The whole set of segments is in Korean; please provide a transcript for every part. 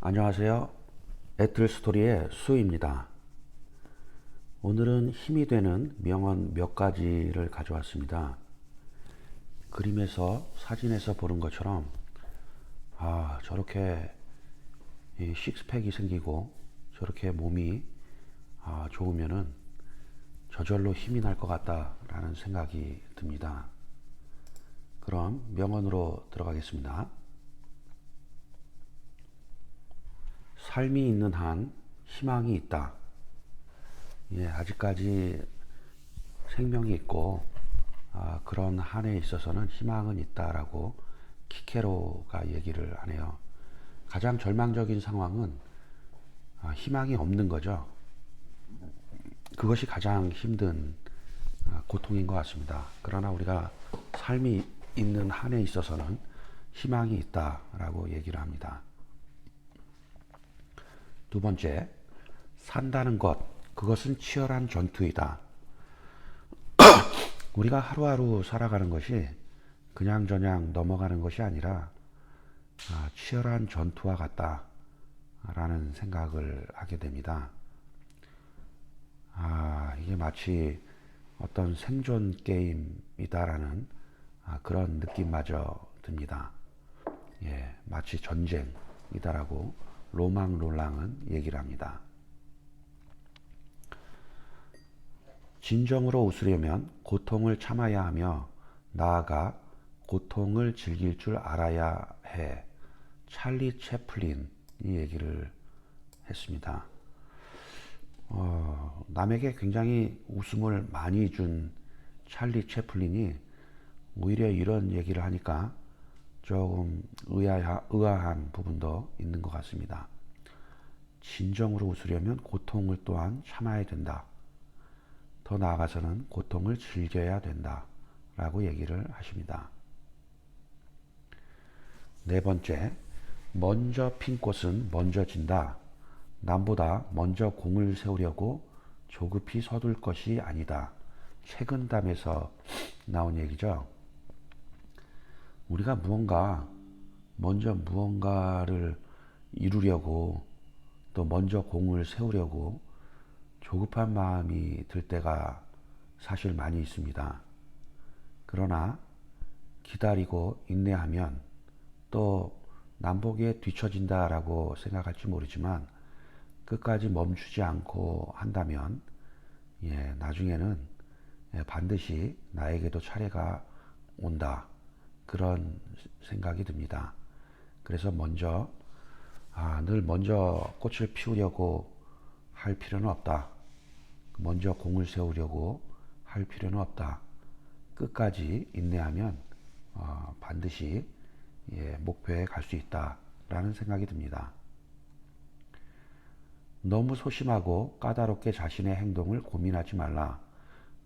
안녕하세요. 애틀스토리의 수입니다. 오늘은 힘이 되는 명언 몇 가지를 가져왔습니다. 그림에서 사진에서 보는 것처럼 저렇게 식스팩이 생기고 저렇게 몸이 좋으면은 저절로 힘이 날 것 같다라는 생각이 듭니다. 그럼 명언으로 들어가겠습니다. 삶이 있는 한 희망이 있다. 아직까지 생명이 있고 그런 한에 있어서는 희망은 있다라고 키케로가 얘기를 하네요. 가장 절망적인 상황은 희망이 없는 거죠. 그것이 가장 힘든 고통인 것 같습니다. 그러나 우리가 삶이 있는 한에 있어서는 희망이 있다라고 얘기를 합니다. 두 번째, 산다는 것, 그것은 치열한 전투이다. 우리가 하루하루 살아가는 것이 그냥저냥 넘어가는 것이 아니라 치열한 전투와 같다라는 생각을 하게 됩니다. 이게 마치 어떤 생존 게임이다라는 그런 느낌마저 듭니다. 마치 전쟁이다라고 로망 롤랑은 얘기를 합니다. 진정으로 웃으려면 고통을 참아야 하며 나아가 고통을 즐길 줄 알아야 해. 찰리 채플린이 얘기를 했습니다. 남에게 굉장히 웃음을 많이 준 찰리 채플린이 오히려 이런 얘기를 하니까 조금 의아한 부분도 있는 것 같습니다. 진정으로 웃으려면 고통을 또한 참아야 된다. 더 나아가서는 고통을 즐겨야 된다. 라고 얘기를 하십니다. 네 번째, 먼저 핀 꽃은 먼저 진다. 남보다 먼저 공을 세우려고 조급히 서둘 것이 아니다. 책은담에서 나온 얘기죠. 우리가 먼저 무언가를 이루려고 또 먼저 공을 세우려고 조급한 마음이 들 때가 사실 많이 있습니다. 그러나 기다리고 인내하면 또 남보기에 뒤처진다라고 생각할지 모르지만 끝까지 멈추지 않고 한다면 나중에는 반드시 나에게도 차례가 온다. 그런 생각이 듭니다. 그래서 늘 먼저 꽃을 피우려고 할 필요는 없다. 먼저 공을 세우려고 할 필요는 없다. 끝까지 인내하면 반드시 목표에 갈 수 있다라는 생각이 듭니다. 너무 소심하고 까다롭게 자신의 행동을 고민하지 말라.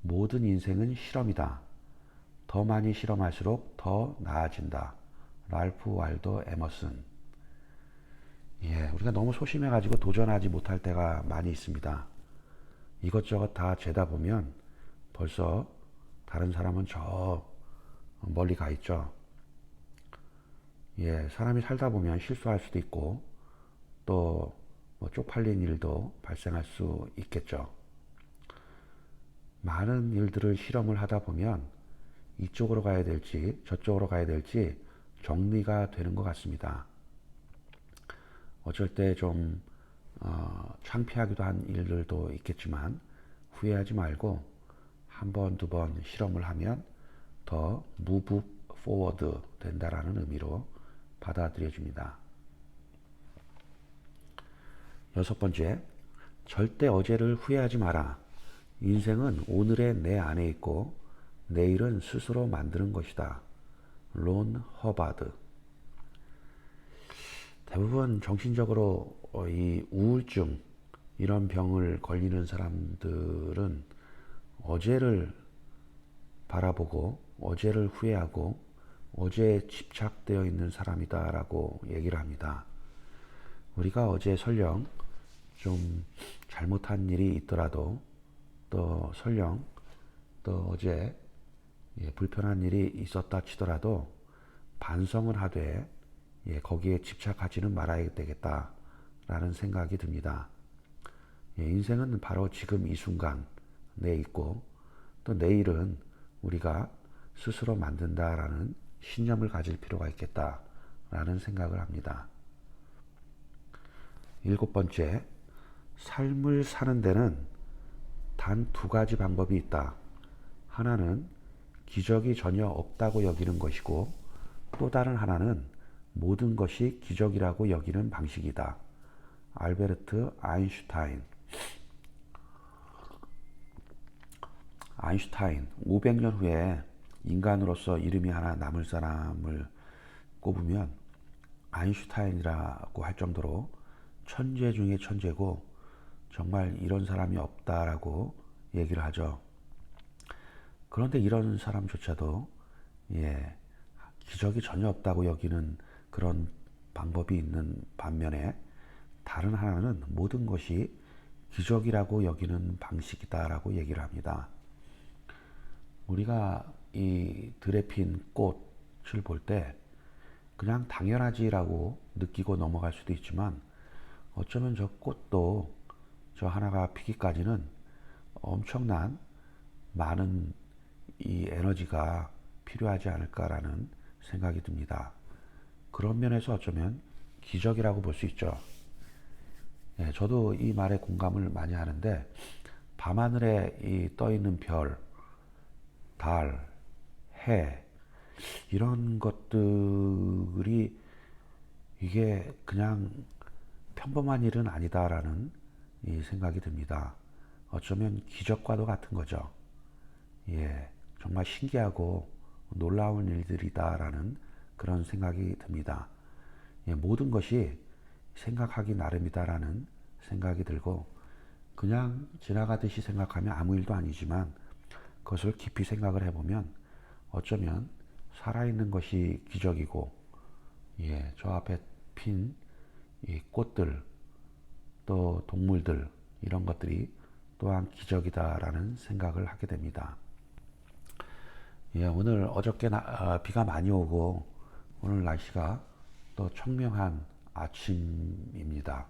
모든 인생은 실험이다. 더 많이 실험할수록 더 나아진다. 랄프 waldo 에머슨. 우리가 너무 소심해가지고 도전하지 못할 때가 많이 있습니다. 이것저것 다 재다 보면 벌써 다른 사람은 저 멀리 가 있죠. 사람이 살다 보면 실수할 수도 있고 또 쪽팔린 일도 발생할 수 있겠죠. 많은 일들을 실험을 하다 보면 이쪽으로 가야 될지 저쪽으로 가야 될지 정리가 되는 것 같습니다. 어쩔 때 좀 창피하기도 한 일들도 있겠지만 후회하지 말고 한 번, 두 번 실험을 하면 더 move forward 된다라는 의미로 받아들여집니다. 여섯 번째, 절대 어제를 후회하지 마라. 인생은 오늘의 내 안에 있고 내일은 스스로 만드는 것이다. 론 허바드. 대부분 정신적으로 이 우울증 이런 병을 걸리는 사람들은 어제를 바라보고 어제를 후회하고 어제에 집착되어 있는 사람이다라고 얘기를 합니다. 우리가 어제 설령 좀 잘못한 일이 있더라도 또 설령 또 어제 불편한 일이 있었다 치더라도 반성을 하되 거기에 집착하지는 말아야 되겠다 라는 생각이 듭니다. 예, 인생은 바로 지금 이 순간 내 있고 또 내일은 우리가 스스로 만든다라는 신념을 가질 필요가 있겠다라는 생각을 합니다. 7번째, 삶을 사는 데는 단 2가지 방법이 있다. 하나는 기적이 전혀 없다고 여기는 것이고 또 다른 하나는 모든 것이 기적이라고 여기는 방식이다. 알베르트 아인슈타인. 500년 후에 인간으로서 이름이 하나 남을 사람을 꼽으면 아인슈타인이라고 할 정도로 천재 중에 천재고 정말 이런 사람이 없다라고 얘기를 하죠. 그런데 이런 사람조차도 기적이 전혀 없다고 여기는 그런 방법이 있는 반면에 다른 하나는 모든 것이 기적이라고 여기는 방식이다라고 얘기를 합니다. 우리가 이 들에 핀 꽃을 볼 때 그냥 당연하지라고 느끼고 넘어갈 수도 있지만 어쩌면 저 꽃도 저 하나가 피기까지는 엄청난 많은 이 에너지가 필요하지 않을까라는 생각이 듭니다. 그런 면에서 어쩌면 기적이라고 볼 수 있죠. 예, 저도 이 말에 공감을 많이 하는데 밤하늘에 이 떠 있는 별, 달, 해 이런 것들이 이게 그냥 평범한 일은 아니다라는 이 생각이 듭니다. 어쩌면 기적과도 같은 거죠. 예, 정말 신기하고 놀라운 일들이다라는 그런 생각이 듭니다. 예, 모든 것이 생각하기 나름이다라는 생각이 들고 그냥 지나가듯이 생각하면 아무 일도 아니지만 그것을 깊이 생각을 해보면 어쩌면 살아있는 것이 기적이고 예, 저 앞에 핀 이 꽃들 또 동물들 이런 것들이 또한 기적이다라는 생각을 하게 됩니다. 예, 오늘 어저께 비가 많이 오고 오늘 날씨가 또 청명한 아침입니다.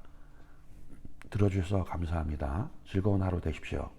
들어주셔서 감사합니다. 즐거운 하루 되십시오.